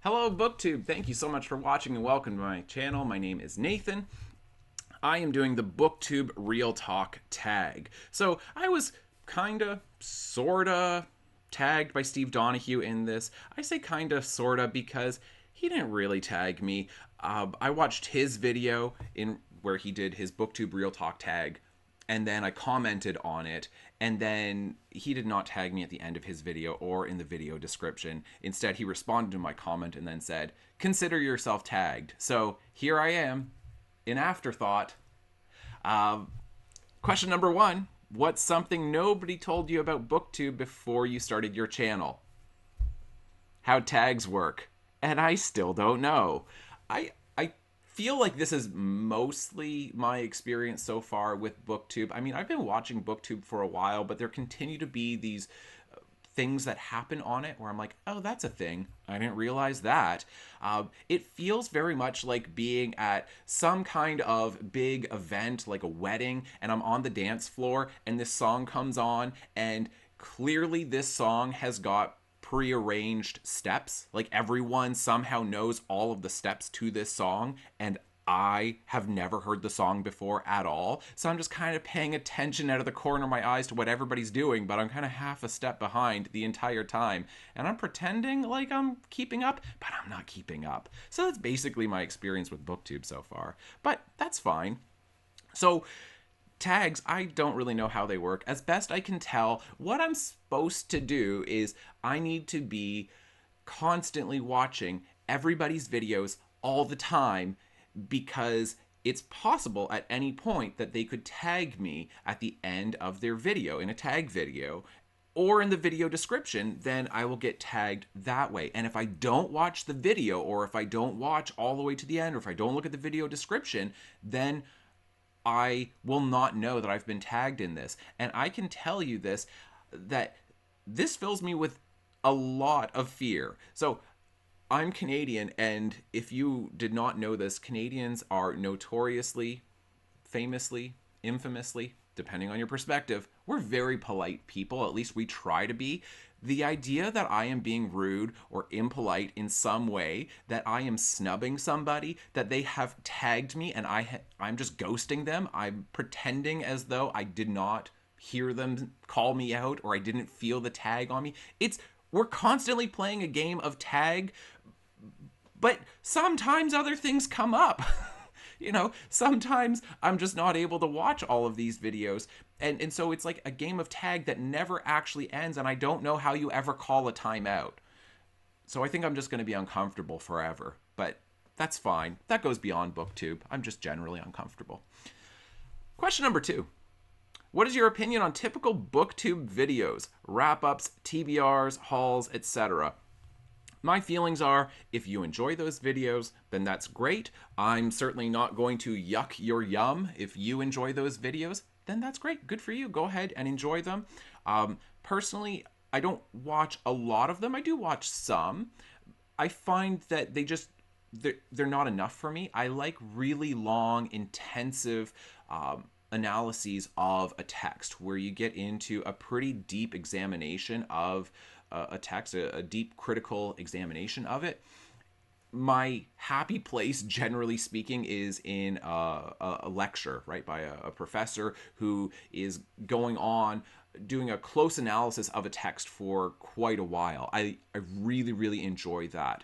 Hello, BookTube. Thank you so much for watching and welcome to my channel. My name is Nathan. I am doing the BookTube Real Talk tag. So I was kinda, sorta tagged by Steve Donahue in this. I say kinda, sorta because he didn't really tag me. I watched his video in where he did his BookTube Real Talk tag, and then I commented on it, and then he did not tag me at the end of his video or in the video description. Instead, he responded to my comment and then said, "Consider yourself tagged." So here I am, in afterthought. Question number one: what's something nobody told you about BookTube before you started your channel? How tags work, and I still don't know. I feel like this is mostly my experience so far with BookTube. I mean, I've been watching BookTube for a while, but there continue to be these things that happen on it where I'm like, oh, that's a thing. I didn't realize that. It feels very much like being at some kind of big event, like a wedding, and I'm on the dance floor and this song comes on, and clearly this song has got prearranged steps. Like everyone somehow knows all of the steps to this song, and I have never heard the song before at all. So I'm just kind of paying attention out of the corner of my eyes to what everybody's doing, but I'm kind of half a step behind the entire time. And I'm pretending like I'm keeping up, but I'm not keeping up. So that's basically my experience with BookTube so far. But that's fine. So tags, I don't really know how they work. As best I can tell, what I'm supposed to do is I need to be constantly watching everybody's videos all the time, because it's possible at any point that they could tag me at the end of their video in a tag video or in the video description. Then I will get tagged that way. And if I don't watch the video, or if I don't watch all the way to the end, or if I don't look at the video description, then I will not know that I've been tagged in this. And I can tell you this, that this fills me with a lot of fear. So I'm Canadian, and if you did not know this, Canadians are notoriously, famously, infamously, depending on your perspective, we're very polite people. At least we try to be. The idea that I am being rude or impolite in some way, that I am snubbing somebody, that they have tagged me and I'm just ghosting them, I'm pretending as though I did not hear them call me out or I didn't feel the tag on me. We're constantly playing a game of tag, but sometimes other things come up. Sometimes I'm just not able to watch all of these videos. And so it's like a game of tag that never actually ends, and I don't know how you ever call a timeout. So I think I'm just going to be uncomfortable forever. But that's fine. That goes beyond BookTube. I'm just generally uncomfortable. Question number 2. What is your opinion on typical BookTube videos, wrap-ups, TBRs, hauls, etc.? My feelings are, if you enjoy those videos, then that's great. I'm certainly not going to yuck your yum. If you enjoy those videos, then that's great. Good for you. Go ahead and enjoy them. Personally, I don't watch a lot of them. I do watch some. I find that they're not enough for me. I like really long, intensive analyses of a text where you get into a pretty deep examination of a text, a deep critical examination of it. My happy place, generally speaking, is in a lecture, right, by a professor who is going on doing a close analysis of a text for quite a while. I really, really enjoy that.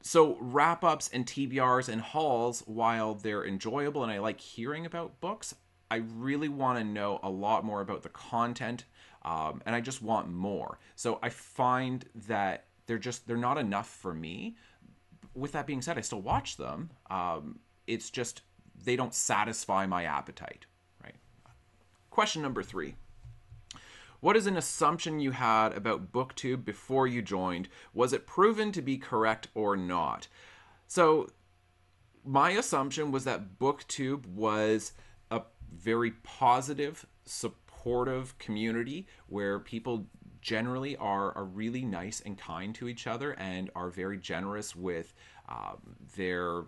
So wrap-ups and TBRs and hauls, while they're enjoyable and I like hearing about books, I really want to know a lot more about the content, and I just want more. So I find that they're not enough for me. With that being said, I still watch them. It's just they don't satisfy my appetite, right? Question number 3. What is an assumption you had about BookTube before you joined? Was it proven to be correct or not? So my assumption was that BookTube was a very positive, supportive community where people generally are really nice and kind to each other and are very generous with their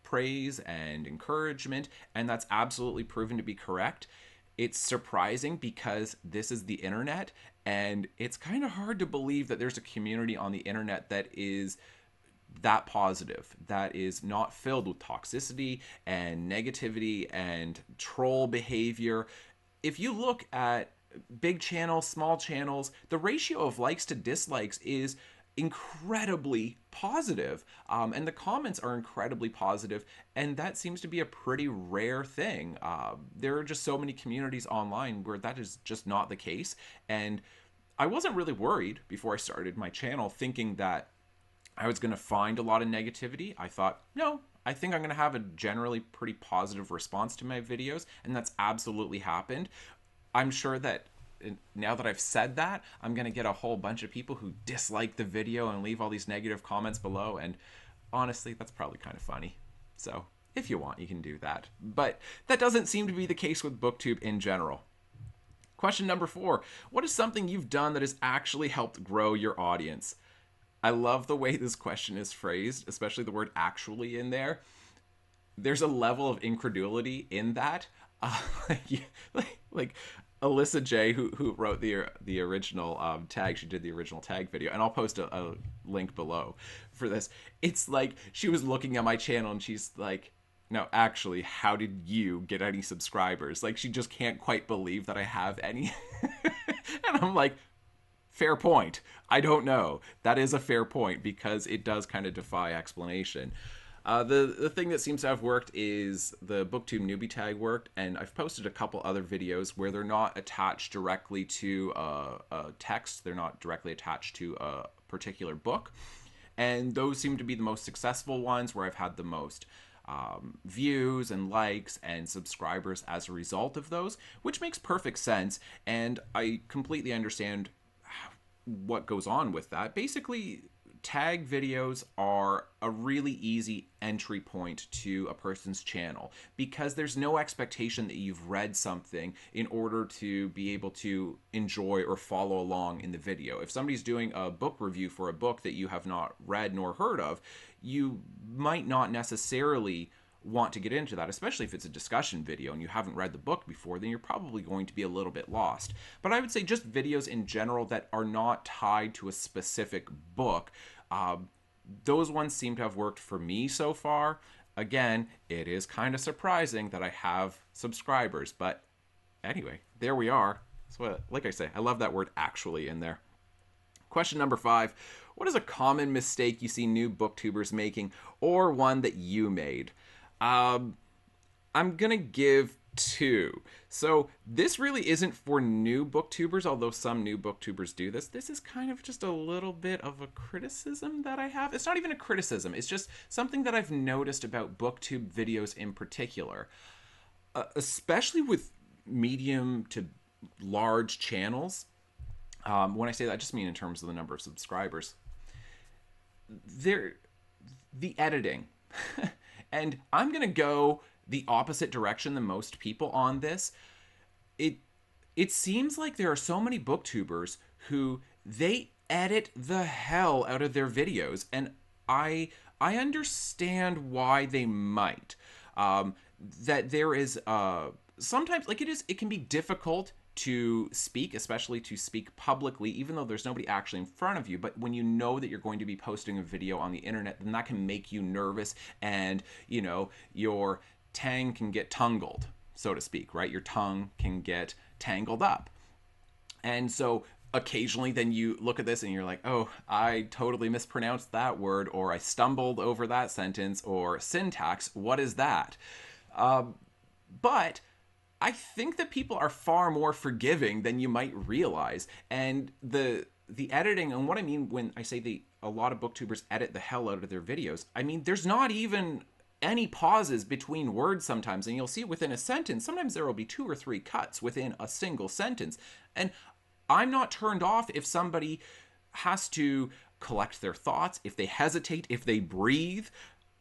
praise and encouragement, and that's absolutely proven to be correct. It's surprising because this is the internet, and it's kind of hard to believe that there's a community on the internet that is that positive, that is not filled with toxicity and negativity and troll behavior. If you look at big channels, small channels, the ratio of likes to dislikes is incredibly positive, and the comments are incredibly positive, and that seems to be a pretty rare thing. There are just so many communities online where that is just not the case, and I wasn't really worried before I started my channel thinking that I was going to find a lot of negativity. I thought, no, I think I'm going to have a generally pretty positive response to my videos, and that's absolutely happened. I'm sure that now that I've said that, I'm going to get a whole bunch of people who dislike the video and leave all these negative comments below, and honestly, that's probably kind of funny. So, if you want, you can do that. But that doesn't seem to be the case with BookTube in general. Question number 4. What is something you've done that has actually helped grow your audience? I love the way this question is phrased, especially the word actually in there. There's a level of incredulity in that. Like Alyssa J, who wrote the original tag, she did the original tag video, and I'll post a link below for this. It's like she was looking at my channel and she's like, no, actually, how did you get any subscribers? Like, she just can't quite believe that I have any. And I'm like, fair point. I don't know. That is a fair point because it does kind of defy explanation. The thing that seems to have worked is the BookTube newbie tag worked, and I've posted a couple other videos where they're not attached directly to a text. They're not directly attached to a particular book. And those seem to be the most successful ones where I've had the most views and likes and subscribers as a result of those, which makes perfect sense. And I completely understand what goes on with that. Basically, tag videos are a really easy entry point to a person's channel because there's no expectation that you've read something in order to be able to enjoy or follow along in the video. If somebody's doing a book review for a book that you have not read nor heard of, you might not necessarily want to get into that, especially if it's a discussion video and you haven't read the book before, then you're probably going to be a little bit lost. But I would say just videos in general that are not tied to a specific book, those ones seem to have worked for me so far. Again, it is kind of surprising that I have subscribers, but anyway, there we are. So, like I say, I love that word actually in there. Question number 5. What is a common mistake you see new booktubers making, or one that you made? I'm gonna give 2. So this really isn't for new booktubers, although some new booktubers do this. This is kind of just a little bit of a criticism that I have. It's not even a criticism. It's just something that I've noticed about booktube videos in particular, especially with medium to large channels. When I say that, I just mean in terms of the number of subscribers. The editing. And I'm going to go the opposite direction than most people on this. It seems like there are so many booktubers who they edit the hell out of their videos, and I understand why they might. That there is sometimes, like, it can be difficult to speak, especially to speak publicly, even though there's nobody actually in front of you. But when you know that you're going to be posting a video on the internet, then that can make you nervous, and, you know, your tang can get tangled, so to speak, right? Your tongue can get tangled up. And so occasionally then you look at this and you're like, oh, I totally mispronounced that word, or I stumbled over that sentence, or syntax, what is that? But I think that people are far more forgiving than you might realize. And the editing, and what I mean when I say a lot of booktubers edit the hell out of their videos, I mean, there's not even any pauses between words sometimes, and you'll see it within a sentence. Sometimes there will be 2 or 3 cuts within a single sentence. And I'm not turned off if somebody has to collect their thoughts, if they hesitate, if they breathe.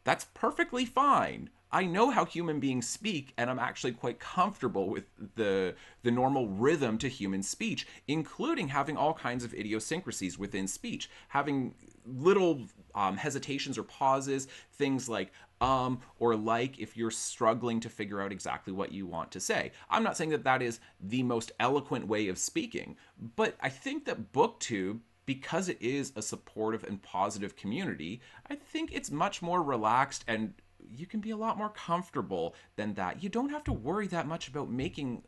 That's perfectly fine. I know how human beings speak, and I'm actually quite comfortable with the normal rhythm to human speech, including having all kinds of idiosyncrasies within speech, having little hesitations or pauses, things like or like if you're struggling to figure out exactly what you want to say. I'm not saying that that is the most eloquent way of speaking, but I think that BookTube, because it is a supportive and positive community, I think it's much more relaxed, and you can be a lot more comfortable than that. You don't have to worry that much about making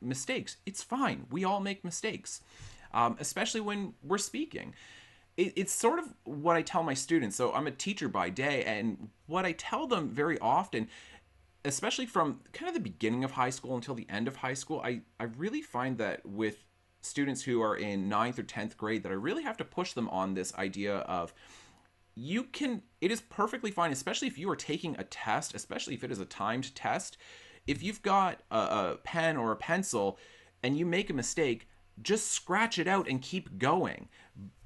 mistakes. It's fine. We all make mistakes, especially when we're speaking. It's sort of what I tell my students. So I'm a teacher by day, and what I tell them very often, especially from kind of the beginning of high school until the end of high school, I really find that with students who are in ninth or 10th grade, that I really have to push them on this idea of, it is perfectly fine, especially if you are taking a test, especially if it is a timed test. If you've got a pen or a pencil and you make a mistake, just scratch it out and keep going.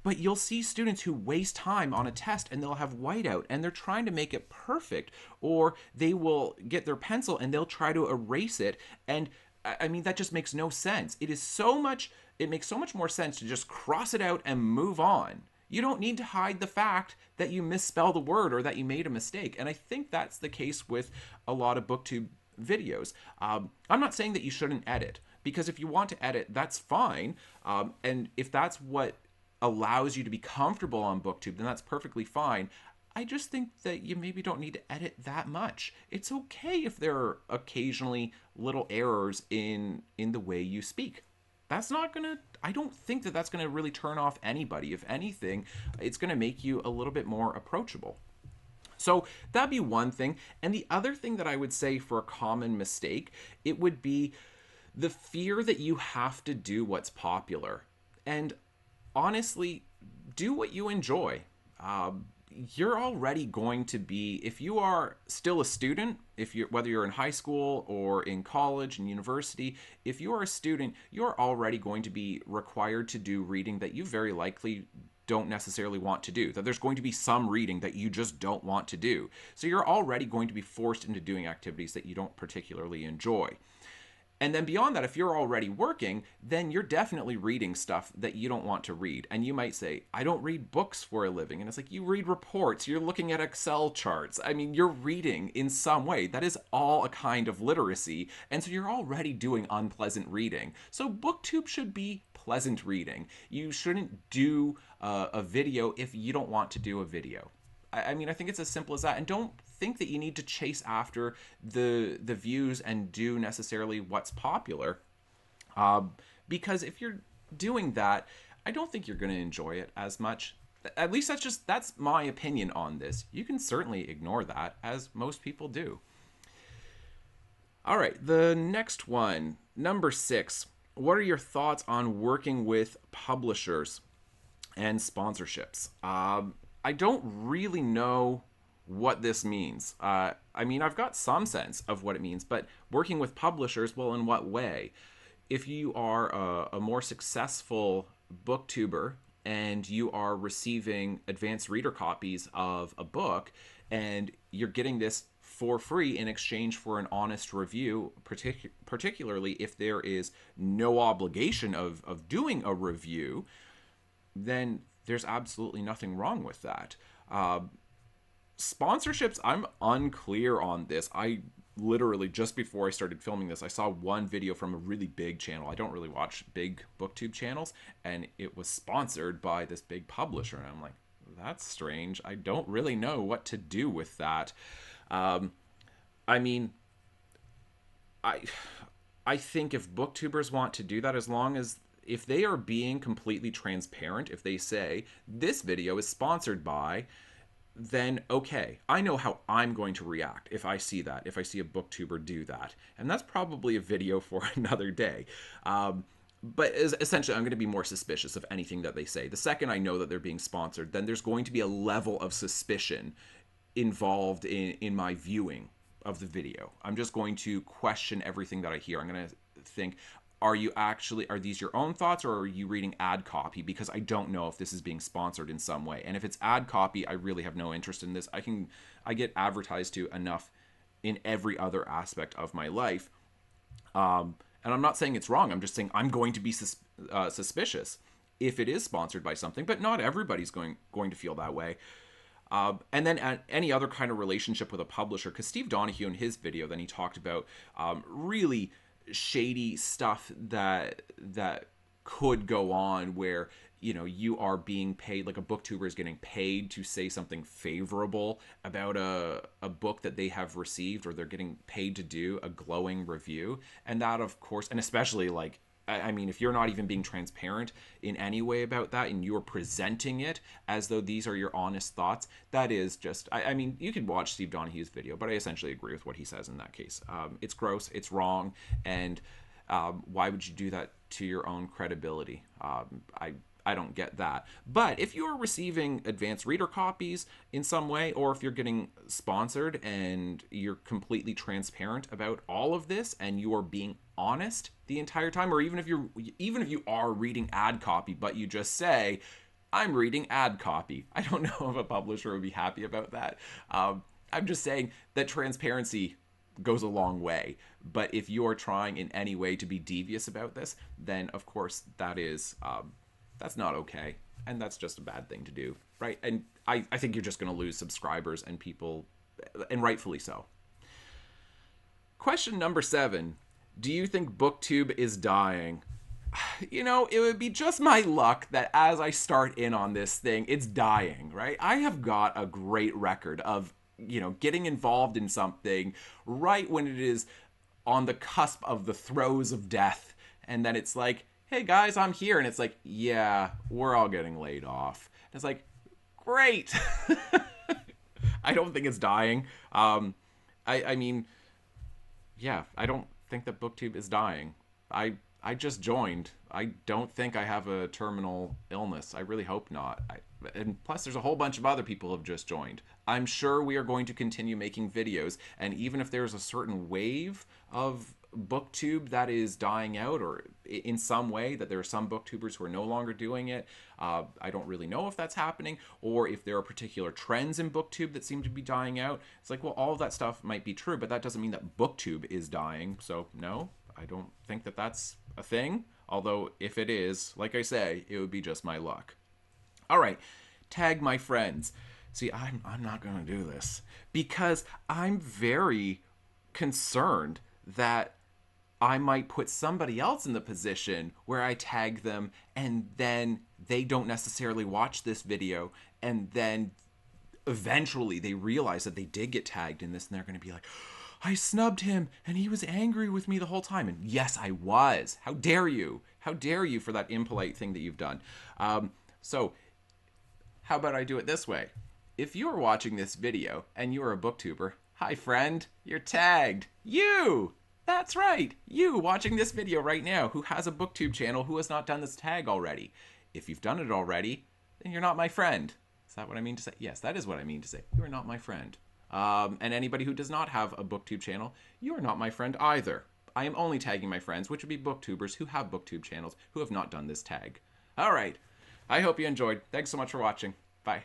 But you'll see students who waste time on a test and they'll have whiteout and they're trying to make it perfect, or they will get their pencil and they'll try to erase it. And I mean, that just makes no sense. It makes so much more sense to just cross it out and move on. You don't need to hide the fact that you misspelled a word or that you made a mistake. And I think that's the case with a lot of BookTube videos. I'm not saying that you shouldn't edit, because if you want to edit, that's fine. And if that's what allows you to be comfortable on BookTube, then that's perfectly fine. I just think that you maybe don't need to edit that much. It's okay if there are occasionally little errors in the way you speak. I don't think that that's gonna really turn off anybody. If anything, it's gonna make you a little bit more approachable. So that'd be one thing. And the other thing that I would say for a common mistake, it would be the fear that you have to do what's popular. And honestly, do what you enjoy. You're already going to be, if you are still a student, whether you're in high school or in college and university, if you are a student, you're already going to be required to do reading that you very likely don't necessarily want to do. That there's going to be some reading that you just don't want to do. So you're already going to be forced into doing activities that you don't particularly enjoy. And then beyond that, if you're already working, then you're definitely reading stuff that you don't want to read. And you might say, I don't read books for a living. And it's like, you read reports, you're looking at Excel charts. I mean, you're reading in some way. That is all a kind of literacy. And so you're already doing unpleasant reading. So BookTube should be pleasant reading. You shouldn't do a video if you don't want to do a video. I mean, I think it's as simple as that. And don't think that you need to chase after the views and do necessarily what's popular. Because if you're doing that, I don't think you're going to enjoy it as much. At least that's my opinion on this. You can certainly ignore that, as most people do. All right, the next one, number 6. What are your thoughts on working with publishers and sponsorships? I don't really know what this means. I mean, I've got some sense of what it means, but working with publishers, well, in what way? If you are a more successful booktuber and you are receiving advanced reader copies of a book and you're getting this for free in exchange for an honest review, particularly if there is no obligation of doing a review, then there's absolutely nothing wrong with that. Sponsorships, I'm unclear on this. I literally, just before I started filming this, I saw one video from a really big channel. I don't really watch big BookTube channels, and it was sponsored by this big publisher. And I'm like, that's strange. I don't really know what to do with that. I mean, I think if booktubers want to do that, if they are being completely transparent, if they say, this video is sponsored by, then okay, I know how I'm going to react if I see that, if I see a booktuber do that. And that's probably a video for another day. But essentially, I'm going to be more suspicious of anything that they say. The second I know that they're being sponsored, then there's going to be a level of suspicion involved in my viewing of the video. I'm just going to question everything that I hear. I'm going to think, are these your own thoughts, or are you reading ad copy? Because I don't know if this is being sponsored in some way. And if it's ad copy, I really have no interest in this. I get advertised to enough in every other aspect of my life. And I'm not saying it's wrong. I'm just saying I'm going to be suspicious if it is sponsored by something, but not everybody's going to feel that way. And then any other kind of relationship with a publisher, because Steve Donahue in his video, then he talked about really shady stuff that could go on where you are being paid, like a booktuber is getting paid to say something favorable about a book that they have received, or they're getting paid to do a glowing review. And that, of course, and especially like, I mean, if you're not even being transparent in any way about that, and you're presenting it as though these are your honest thoughts, that is just, I mean, you could watch Steve Donahue's video, but I essentially agree with what he says in that case. It's gross, it's wrong, and why would you do that to your own credibility? I don't get that. But if you're receiving advanced reader copies in some way, or if you're getting sponsored and you're completely transparent about all of this and you are being honest the entire time, or even if you are reading ad copy, but you just say, I'm reading ad copy, I don't know if a publisher would be happy about that. I'm just saying that transparency goes a long way. But if you're trying in any way to be devious about this, then of course that is that's not okay, and that's just a bad thing to do, right? And I think you're just going to lose subscribers and people, and rightfully so. Question number 7. Do you think BookTube is dying? It would be just my luck that as I start in on this thing, it's dying, right? I have got a great record of, getting involved in something right when it is on the cusp of the throes of death, and then it's like, hey guys, I'm here. And it's like, yeah, we're all getting laid off. And it's like, great. I don't think it's dying. I mean, yeah, I don't think that BookTube is dying. I just joined. I don't think I have a terminal illness. I really hope not. And plus, there's a whole bunch of other people who have just joined. I'm sure we are going to continue making videos. And even if there's a certain wave of BookTube that is dying out, or in some way that there are some booktubers who are no longer doing it, I don't really know if that's happening, or if there are particular trends in BookTube that seem to be dying out. It's like, well, all of that stuff might be true, but that doesn't mean that BookTube is dying. So no, I don't think that that's a thing. Although if it is, like I say, it would be just my luck. All right, tag my friends. See, I'm not going to do this because I'm very concerned that I might put somebody else in the position where I tag them and then they don't necessarily watch this video, and then eventually they realize that they did get tagged in this, and they're going to be like, I snubbed him and he was angry with me the whole time. And yes, I was. How dare you? How dare you for that impolite thing that you've done? So how about I do it this way? If you're watching this video and you're a booktuber, hi friend, you're tagged. You! That's right, you watching this video right now who has a BookTube channel who has not done this tag already. If you've done it already, then you're not my friend. Is that what I mean to say? Yes, that is what I mean to say. You are not my friend. And anybody who does not have a BookTube channel, you are not my friend either. I am only tagging my friends, which would be booktubers who have BookTube channels who have not done this tag. All right, I hope you enjoyed. Thanks so much for watching. Bye.